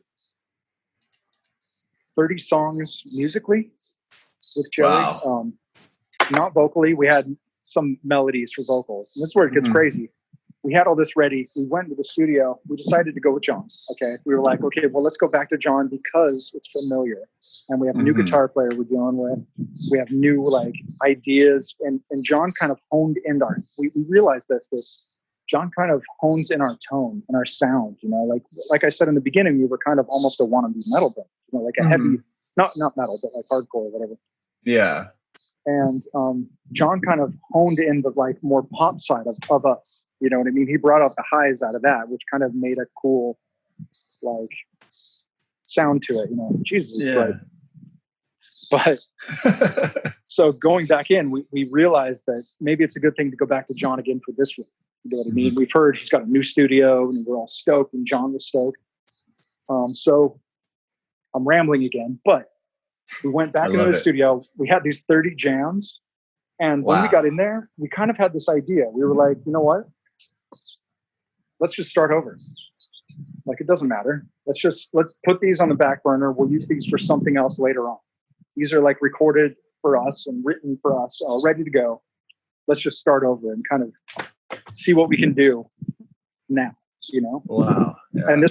30 songs musically with Joey. Wow. Not vocally. We had some melodies for vocals. And this is where it gets crazy. We had all this ready. We went to the studio. We decided to go with John. Okay. We were like, okay, well, let's go back to John because it's familiar. And we have a new guitar player we're dealing with. We have new like ideas. And John kind of honed in we realized that John kind of hones in our tone and our sound, you know, like I said in the beginning, we were kind of almost a wannabe metal band, you know, like a heavy, not metal, but like hardcore or whatever. Yeah. And John kind of honed in the like more pop side of us. You know what I mean? He brought out the highs out of that, which kind of made a cool like sound to it, you know. Jesus, yeah. But so going back in, we realized that maybe it's a good thing to go back to John again for this one. You know what I mean? We've heard he's got a new studio and we're all stoked and John was stoked. So I'm rambling again, but we went back into the studio. We had these 30 jams. And when we got in there, we kind of had this idea. We were like, you know what? Let's just start over. Like, it doesn't matter. Let's put these on the back burner. We'll use these for something else later on. These are like recorded for us and written for us, all ready to go. Let's just start over and kind of see what we can do now, you know? Wow. Yeah. And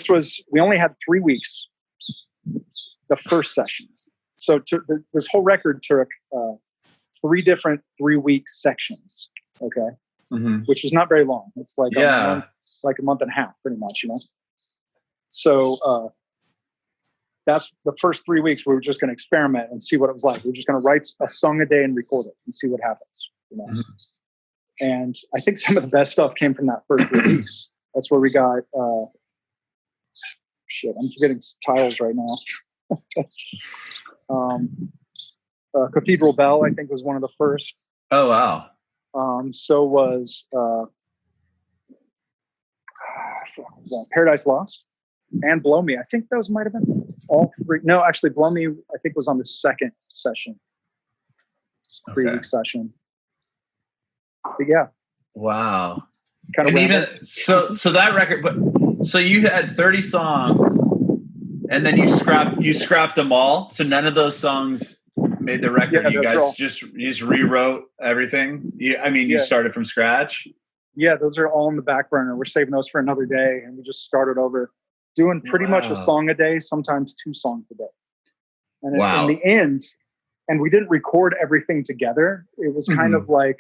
we only had 3 weeks, the first sessions. So this whole record took 3 different 3-week sections. Okay. Mm-hmm. Which is not very long. It's like a month and a half, pretty much, you know? So that's the first 3 weeks. We were just going to experiment and see what it was like. We were just going to write a song a day and record it and see what happens, you know? Mm-hmm. And I think some of the best stuff came from that first 3 weeks. That's where we got, I'm forgetting titles right now. Cathedral Bell, I think, was one of the first. Oh, wow. So was Paradise Lost and Blow Me. I think those might have been all 3. No, actually, Blow Me, I think, was on the second session. 3-week session. But yeah. Wow. Kind of. And even so that record, but so you had 30 songs, and then you scrapped them all. So none of those songs made the record. Yeah, you guys just rewrote everything. You started from scratch. Yeah, those are all in the back burner. We're saving those for another day, and we just started over, doing pretty much a song a day, sometimes 2 songs a day. And in the end, and we didn't record everything together. It was kind of like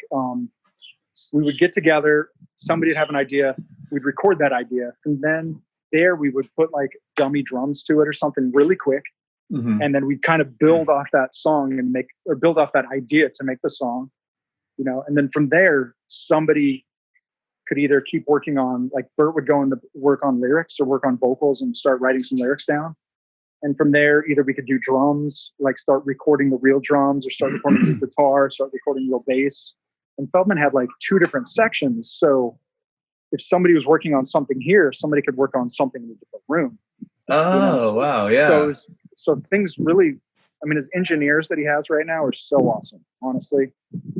we would get together, somebody would have an idea, we'd record that idea, and then we would put like dummy drums to it or something really quick. Mm-hmm. And then we'd kind of build off that song and build off that idea to make the song, you know. And then from there, somebody could either keep working on, like Bert would go into work on lyrics or work on vocals and start writing some lyrics down. And from there, either we could do drums, like start recording the real drums, or start recording the guitar, start recording real bass. And Feldman had like 2 different sections. So if somebody was working on something here, somebody could work on something in a different room. Oh, you know? Wow. Yeah. So things really, I mean, his engineers that he has right now are so awesome. Honestly,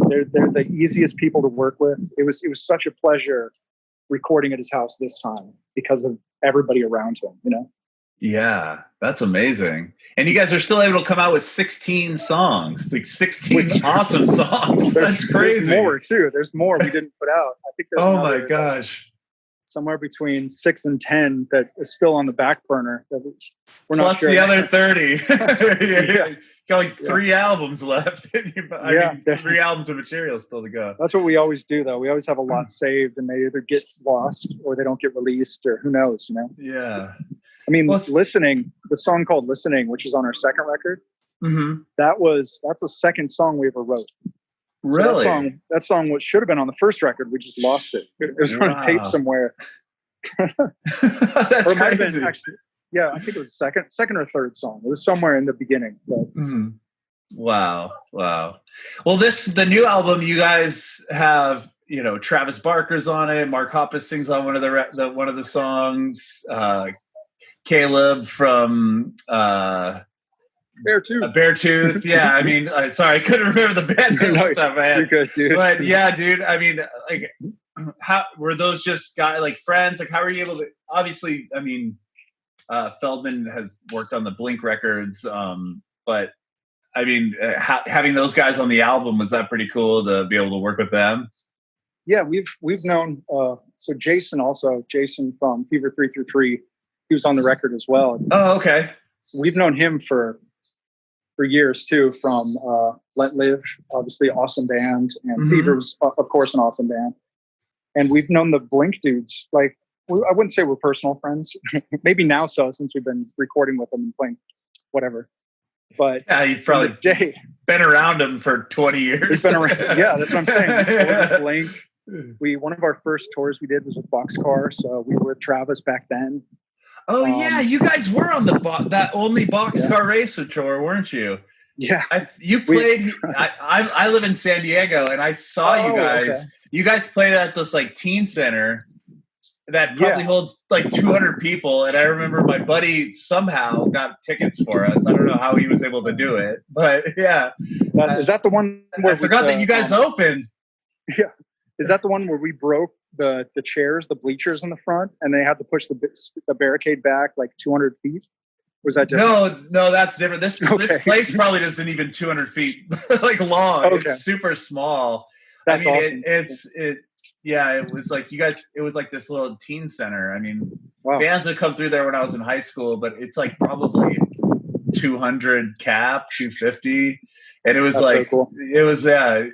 they're the easiest people to work with. It was such a pleasure recording at his house this time because of everybody around him, you know? Yeah, that's amazing. And you guys are still able to come out with 16 songs, like 16 awesome songs. That's crazy. There's more too. There's more we didn't put out. I think there's my gosh. Somewhere between 6 and 10 that is still on the back burner. We're not sure. Plus the other 30. Got like 3 albums left. 3 albums of material still to go. That's what we always do, though. We always have a lot saved, and they either get lost or they don't get released, or who knows, you know? Yeah. I mean, Listening, the song called Listening, which is on our second record, that's the second song we ever wrote. Really? So that song which should have been on the first record, we just lost it. It was on a tape somewhere. That's or it might have crazy. been actually, yeah, I think it was second or third song. It was somewhere in the beginning. But. Wow. Well, the new album, you guys have, you know, Travis Barker's on it. Mark Hoppus sings on one of the songs. Caleb from Beartooth. Yeah, I mean, sorry, I couldn't remember the band name off the top of my head. You're good, dude. But yeah, dude, I mean, like, how were those just like friends? Like, how were you able to? Obviously, I mean, Feldman has worked on the Blink records, but I mean, having those guys on the album, was that pretty cool to be able to work with them? Yeah, we've known. So Jason from Fever 333. He was on the record as well. Oh, okay. We've known him for years too, from Let Live, obviously awesome band, and Fever was of course an awesome band. And we've known the Blink dudes, like, I wouldn't say we're personal friends. Maybe now so, since we've been recording with them and playing whatever. But yeah, you've probably been around them for 20 years. We've been around, yeah, that's what I'm saying. Blink. One of our first tours we did was with Boxcar, so we were with Travis back then. Oh yeah, you guys were on that only Boxcar Racer tour, weren't you? Yeah, you played. I live in San Diego, and I saw you guys. Okay. You guys played at this like teen center that probably holds like 200 people. And I remember my buddy somehow got tickets for us. I don't know how he was able to do it, but yeah. Is that the one where I forgot that you guys opened? Yeah. Is that the one where we broke the chairs, the bleachers in the front, and they had to push the barricade back like 200 feet. Was that different? No, that's different. This place probably isn't even 200 feet like long. Okay. It's super small. That's awesome. It was like it was like this little teen center. I mean, bands would come through there when I was in high school, but it's like probably 200 cap, 250. And it was so cool. It was, a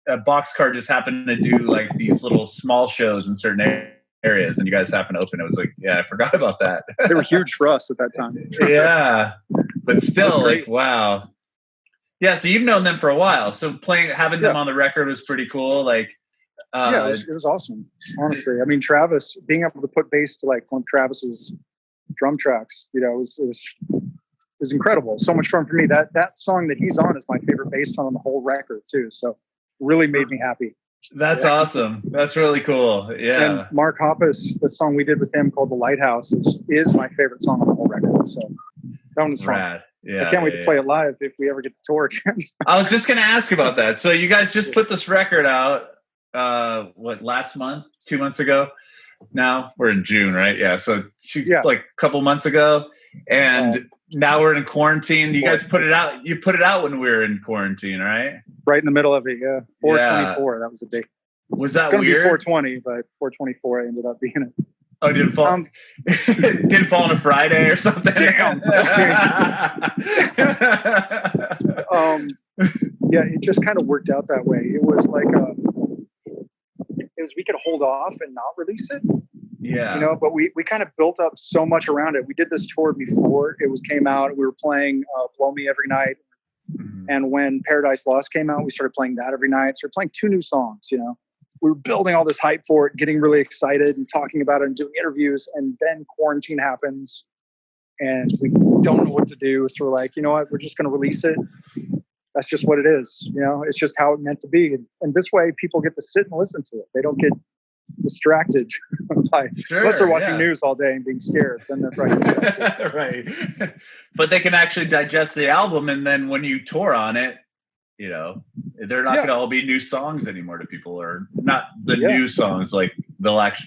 Boxcar just happened to do like these little small shows in certain areas, and you guys happened to open it. Was like, I forgot about that. They were huge for us at that time. Yeah, but still, like, wow. Yeah, so you've known them for a while. So having them on the record was pretty cool. Like, it was awesome. Honestly, I mean, Travis being able to put bass to like one of Travis's drum tracks, it was incredible. So much fun for me. That song that he's on is my favorite bass song on the whole record too. So really made me happy. That's awesome. That's really cool. Yeah. And Mark Hoppus, the song we did with him called The Lighthouse is my favorite song on the whole record. So that one is fun. Rad. Yeah. I can't wait to play it live if we ever get to tour again. I was just going to ask about that. So you guys just put this record out, last month, 2 months ago? Now we're in June, right? Yeah. So like a couple months ago. And now we're in quarantine. You guys put it out. You put it out when we were in quarantine, right? Right in the middle of it. Yeah. 424. That was the date. Was that weird? Be 420, but 424 I ended up being it. Oh, didn't fall. Didn't fall on a Friday or something. Damn. It just kind of worked out that way. It was like we could hold off and not release it. Yeah. But we kind of built up so much around it. We did this tour before it came out. We were playing Blow Me Every Night. Mm-hmm. And when Paradise Lost came out, we started playing that every night. So we're playing 2 new songs, We were building all this hype for it, getting really excited and talking about it and doing interviews. And then quarantine happens and we don't know what to do. So we're like, you know what? We're just going to release it. That's just what it is. It's just how it meant to be. And this way people get to sit and listen to it. They don't get distracted by unless they're watching news all day and being scared, then they're probably distracted. Right. But they can actually digest the album, and then when you tour on it, they're not going to all be new songs anymore to people, or not the new songs. Like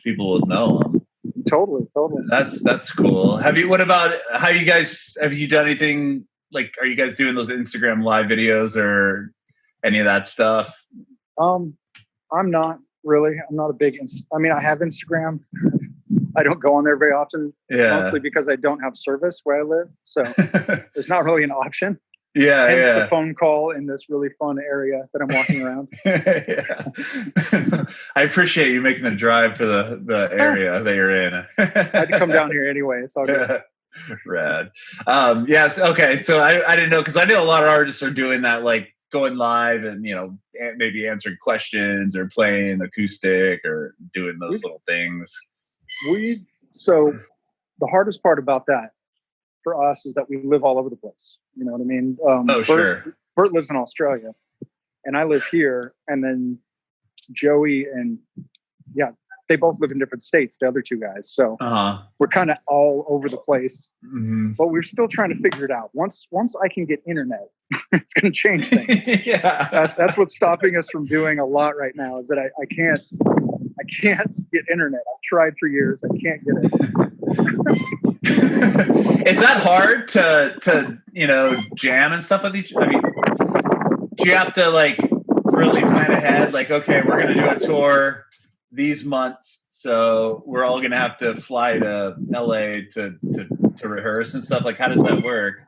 people will know them. Totally. That's cool. Have you done anything? Like, are you guys doing those Instagram live videos or any of that stuff? I'm not really. I'm not a big. I have Instagram. I don't go on there very often. Yeah. Mostly because I don't have service where I live, so there's not really an option. Yeah. Hence the phone call in this really fun area that I'm walking around. I appreciate you making the drive for the area that you're in. I had to come down here anyway. It's all good. Rad. Okay. So I didn't know, because I know a lot of artists are doing that, like going live and maybe answering questions or playing acoustic or doing those little things. So the hardest part about that for us is that we live all over the place. You know what I mean? Bert lives in Australia and I live here, and then Joey and they both live in different states, the other 2 guys. So we're kind of all over the place, but we're still trying to figure it out. Once I can get internet, it's going to change things. That's what's stopping us from doing a lot right now, is that I can't get internet. I've tried for years. I can't get it. Is that hard to jam and stuff with each? I mean, do you have to like really plan ahead? Like, okay, we're going to do a tour these months, so we're all going to have to fly to LA to rehearse and stuff. Like, how does that work?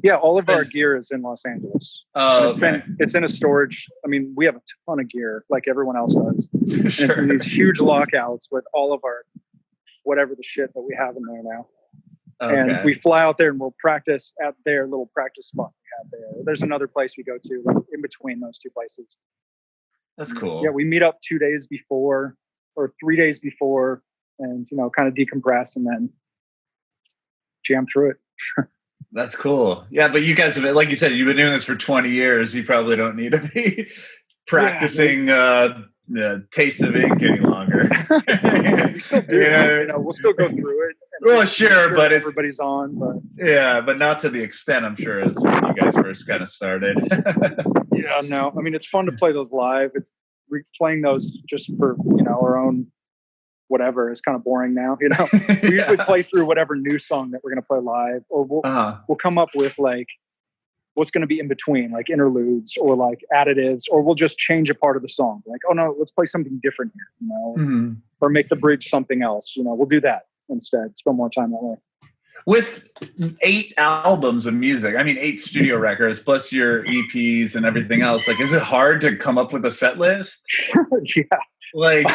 Yeah, all of our gear is in Los Angeles. Oh, it's in a storage. I mean, we have a ton of gear like everyone else does. Sure. And it's in these huge lockouts with all of our whatever the shit that we have in there now. Okay. And we fly out there and we'll practice at their little practice spot we have there. There's another place we go to, like in between those 2 places. That's cool. Yeah, we meet up 2 days before or 3 days before, and kind of decompress and then jam through it. That's cool. Yeah, but you guys have, like you said, you've been doing this for 20 years. You probably don't need to be practicing Taste of Ink any longer. We still do. We'll still go through it. Well, sure, but everybody's on. But but not to the extent, I'm sure, as when you guys first kind of started. No. I mean, it's fun to play those live. It's playing those just for our own whatever. It's kind of boring now, you know. We usually play through whatever new song that we're going to play live, or we'll come up with like what's going to be in between, like interludes or like additives, or we'll just change a part of the song. Like, oh no, let's play something different here, you know, or make the bridge something else. You know, we'll do that instead. Spend more time that way. With 8 albums of music, I mean, 8 studio records plus your EPs and everything else, like, is it hard to come up with a set list? Yeah. Like,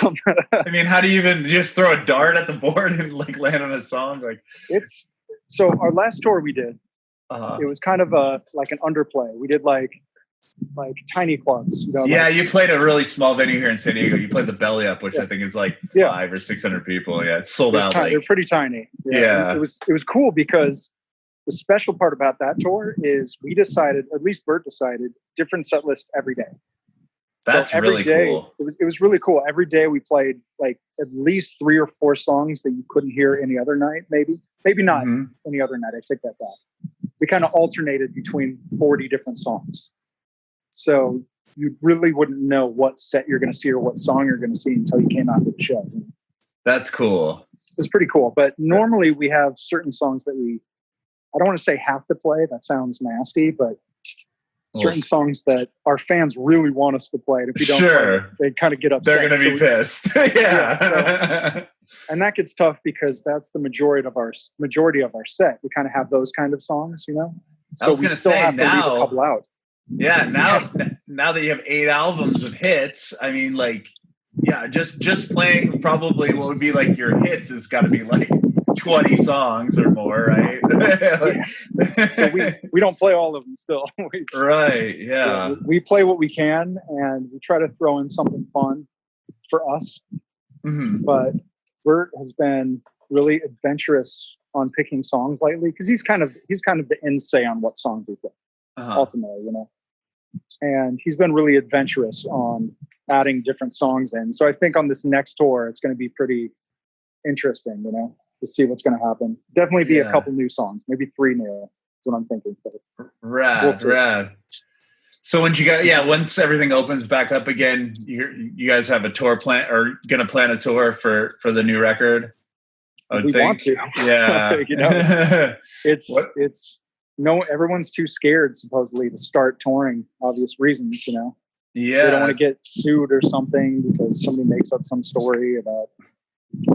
I mean, how do you even just throw a dart at the board and like land on a song? Like, it's so our last tour we did, it was kind of like an underplay. We did like tiny clubs. You know, yeah, you played a really small venue here in San Diego. You played the Belly Up, which I think is like 500 or 600 people. Yeah, it's sold out. They're pretty tiny. Yeah. It was cool because the special part about that tour is we decided, at least Bert decided, different set list every day. That's really cool. It was really cool. Every day we played like at least 3 or 4 songs that you couldn't hear any other night. Maybe not any other night. I take that back. We kind of alternated between 40 different songs. So you really wouldn't know what set you're going to see or what song you're going to see until you came out to the show. That's cool. It's pretty cool. But normally we have certain songs that I don't want to say have to play. That sounds nasty, but certain songs that our fans really want us to play. And if we don't play, they kind of get upset. They're going to be pissed. So, and that gets tough because that's the majority of our set. We kind of have those kind of songs, you know? So we still have to leave a couple out. Yeah, now that you have 8 albums of hits, I mean, like, yeah, just playing probably what would be like your hits has got to be like 20 songs or more, right? So we don't play all of them still. Right, yeah. We play what we can, and we try to throw in something fun for us. But Bert has been really adventurous on picking songs lately because he's kind of the in-say on what songs we play. Ultimately, you know, and he's been really adventurous on adding different songs in. So I think on this next tour, it's going to be pretty interesting, you know, to see what's going to happen. Definitely be a couple new songs, maybe 3 new. That's what I'm thinking. Rad. So once everything opens back up again, you guys have a tour plan or going to plan a tour for the new record? We want to. Yeah. You know, it's. No, everyone's too scared, supposedly, to start touring. Obvious reasons, you know. Yeah, they don't want to get sued or something because somebody makes up some story about, you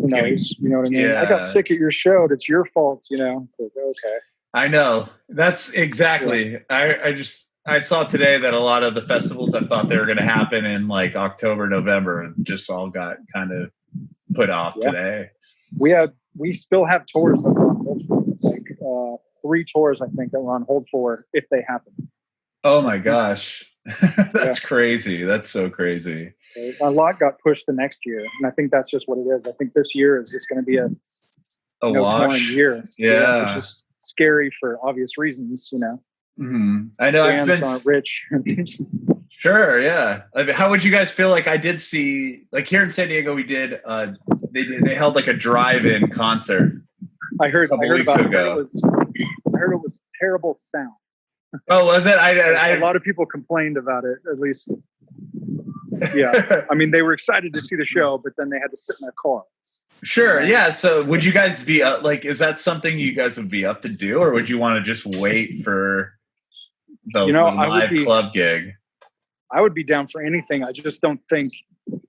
know what I mean. Yeah. I got sick at your show. It's your fault, you know. It's like, okay. I know. That's exactly. Yeah. I saw today that a lot of the festivals I thought they were going to happen in like October, November, and just all got kind of put off today. We still have tours that are on hold for, like 3 tours, I think, that we're on hold for if they happen. Oh my gosh. That's crazy. That's so crazy. A lot got pushed to next year, and I think that's just what it is. I think this year is just going to be a touring year. Yeah. Which is scary for obvious reasons, you know. I know. Bands aren't rich. Sure, yeah. I mean, how would you guys feel? Like, I did see, like, here in San Diego, we did. They held like a drive-in concert. I heard about it. I heard it was terrible sound. Oh, was it? A lot of people complained about it, at least. Yeah. I mean, they were excited to see the show, but then they had to sit in their car. Sure. Yeah. So would you guys be like, is that something you guys would be up to do, or would you want to just wait for the live club gig? I would be down for anything. I just don't think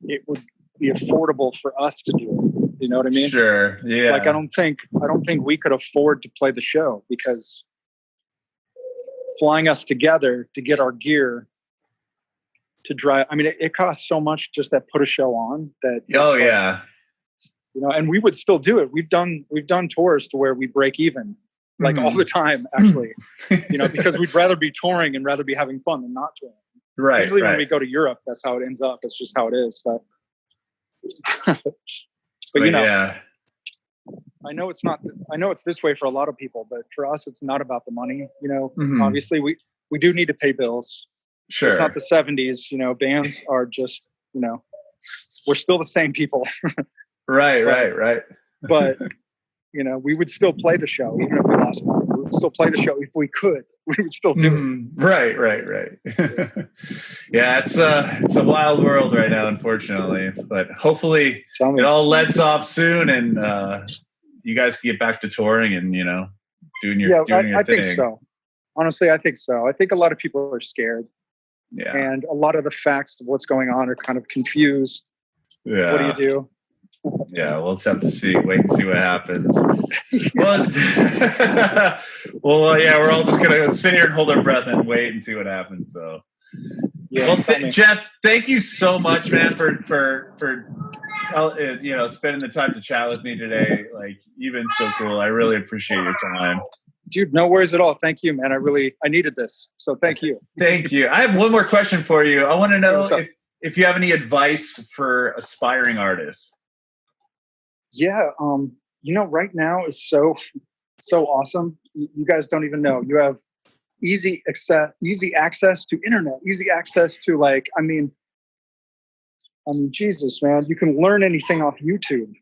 it would be affordable for us to do it. You know what I mean? Sure. Yeah. Like, I don't think we could afford to play the show because flying us together to get our gear to drive. I mean, it costs so much just to put a show on that. Yeah. You know, and we would still do it. We've done tours to where we break even like all the time, actually, you know, because we'd rather be touring and rather be having fun than not touring. Right. Usually when we go to Europe, that's how it ends up. It's just how it is. But you know, yeah. I know it's this way for a lot of people, but for us, it's not about the money. You know, obviously we do need to pay bills. Sure. It's not the 70s, you know, bands are just, you know, we're still the same people. Right. But, you know, we would still play the show, even if we lost money. We would still play the show if we could we would still do it. Right. Yeah, it's a wild world right now, unfortunately. But hopefully it all lets off soon, and you guys can get back to touring and doing your thing. I think so. Honestly, I think so. I think a lot of people are scared. Yeah. And a lot of the facts of what's going on are kind of confused. Yeah. What do you do? Yeah, we'll just have to wait and see what happens. Well, yeah, we're all just gonna sit here and hold our breath and wait and see what happens. So, well, Jeph, thank you so much, man, for spending the time to chat with me today. Like, you've been so cool. I really appreciate your time. Dude, no worries at all. Thank you, man. I needed this. So thank you. Thank you. I have one more question for you. I want to know if you have any advice for aspiring artists. Yeah. Right now is so awesome. You guys don't even know. You have easy access to internet, easy access to Jesus, man, you can learn anything off YouTube,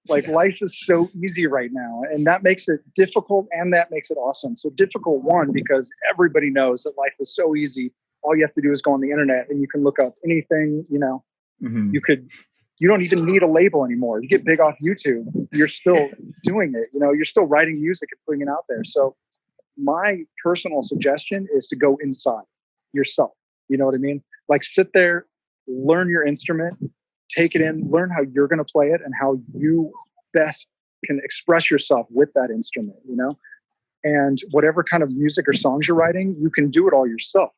life is so easy right now, and that makes it difficult and that makes it awesome. So difficult, one, because everybody knows that life is so easy. All you have to do is go on the internet and you can look up anything, you don't even need a label anymore. You get big off YouTube, you're still doing it, you're still writing music and putting it out there. So my personal suggestion is to go inside yourself. You know what I mean? Like, sit there, learn your instrument, take it in, learn how you're going to play it and how you best can express yourself with that instrument, and whatever kind of music or songs you're writing, you can do it all yourself.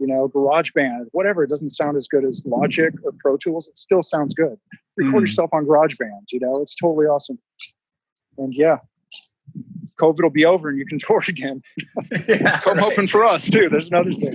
GarageBand, whatever. It doesn't sound as good as Logic or Pro Tools. It still sounds good. Record yourself on GarageBand, it's totally awesome. And yeah, COVID will be over and you can tour again. Come hoping for us too. There's another thing.